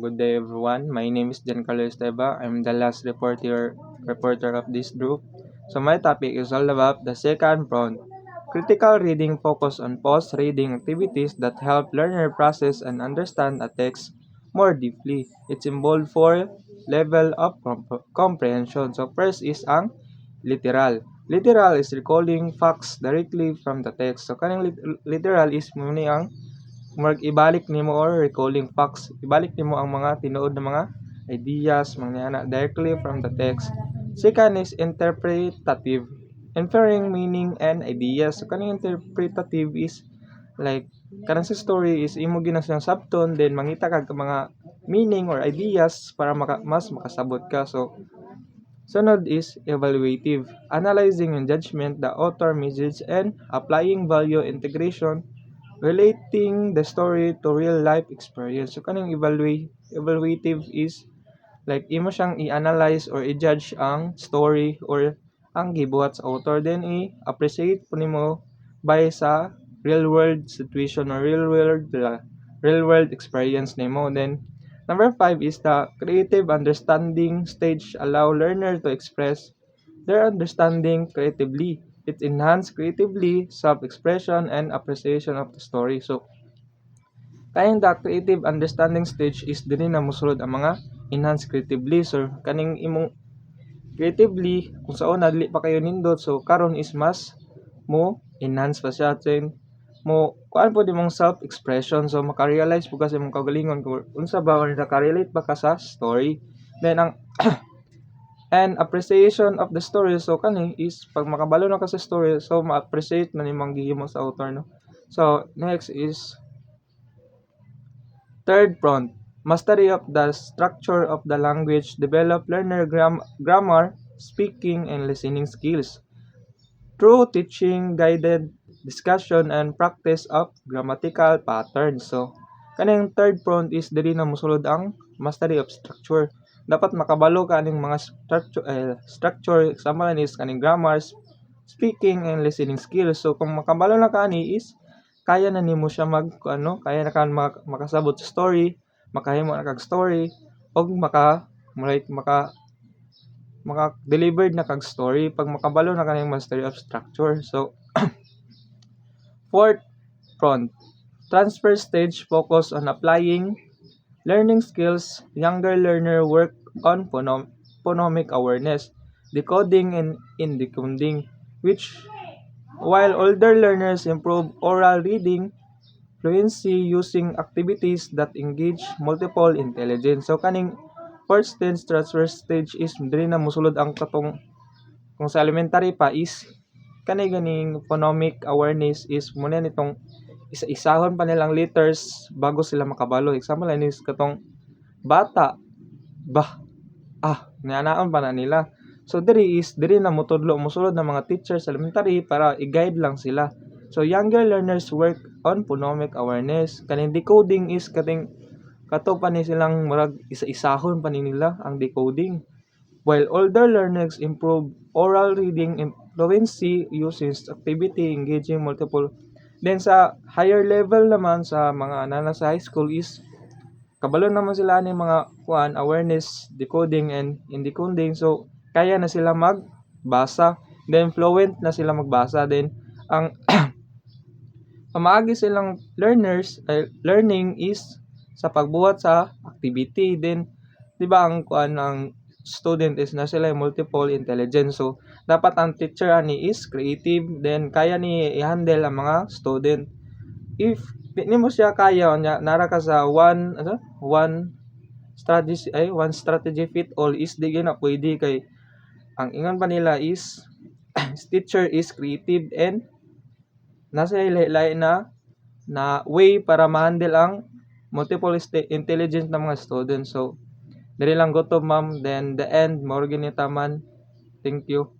good day everyone. My name is Giancarlo Esteva. I'm the last reporter of this group. So my topic is all about the second prompt. Critical reading focus on post-reading activities that help learner process and understand a text more deeply. It's involved four level of comprehension. So first is ang literal. Literal is recalling facts directly from the text. So kaning literal is muna ang ibalik nimo or recalling facts. Ibalik nimo ang mga tinuod na mga ideas, mga ana directly from the text. Second is interpretative, inferring meaning and ideas. So kaning interpretative is like kanang sa story is imo gina siyang subton then mangita kag mga meaning or ideas para mas makasabot ka. So sunod is evaluative, analyzing and judgment the author message and applying value integration, relating the story to real life experience. So kaning evaluative is like imo siyang i-analyze or i-judge ang story or ang gibuhat sa author, then i-appreciate po nimo by sa real world situation or real world experience nimo. Then number 5 is the creative understanding stage, allow learner to express their understanding creatively. It enhance creatively self-expression and appreciation of the story. So kaning the creative understanding stage is dili na mosulod ang mga enhance creatively. So kaning imong creatively kung saan dili pa kayo nindot, so karon is mas mo enhance pa siya, then mo kuan po mong self expression, so maka-realize po kasi mong kagalingon kung unsa ba or naka-relate ba ka sa story. Then ang and appreciation of the story, so kani is pag makabalo na ka sa story, so ma-appreciate na nimong gihimo sa author, no. So next is third prompt, mastery of the structure of the language, develop learner grammar, speaking, and listening skills through teaching, guided discussion, and practice of grammatical patterns. So, kaning third prompt is dili na mosulod ang mastery of structure. Dapat makabalo ka aning mga structure, example is kaning grammar, speaking, and listening skills. So, kung makabalo na ka ani is kaya na nimo siya kaya na ka makasabot sa story, makahimo na kag story, og maka delivered na kag story pag makabalo na kaning mastery of structure. So fourth prompt, transfer stage, focus on applying learning skills. Younger learner work on phonemic awareness, decoding and decoding, which while older learners improve oral reading fluency using activities that engage multiple intelligence. So kaning first stage, transfer stage is dili na mosulod ang katong kung sa elementary pa is ganing phonemic awareness is muna nitong isa-isahon pa nilang letters bago sila makabalo. Example is katong bata, ba, nianaon pa na nila. So diri na mosulod ng mga teachers sa elementary para i-guide lang sila. So younger learners work on phonemic awareness. Kaning decoding is kato pa ni silang murag isa-isahon pa ni nila ang decoding. While older learners improve oral reading fluency using activity engaging multiple. Then sa higher level naman sa mga nasa high school is kabalo naman sila ni mga awareness, decoding and decoding. So kaya na sila magbasa, then fluent na sila magbasa. Then ang pamaagi silang learning is sa pagbuhat sa activity. Then di ba ang ang student is na sila multiple intelligence, so dapat ang teacher ani is creative, then kaya ni i-handle ang mga student. If di mo siya kaya nya nara ka sa one strategy fit all is di na pwede kay ang ingon pa nila is teacher is creative and nasa lain na way para ma-handle ang multiple intelligence ng mga students. So dili lang go to ma'am, then the end more ginita man. Thank you.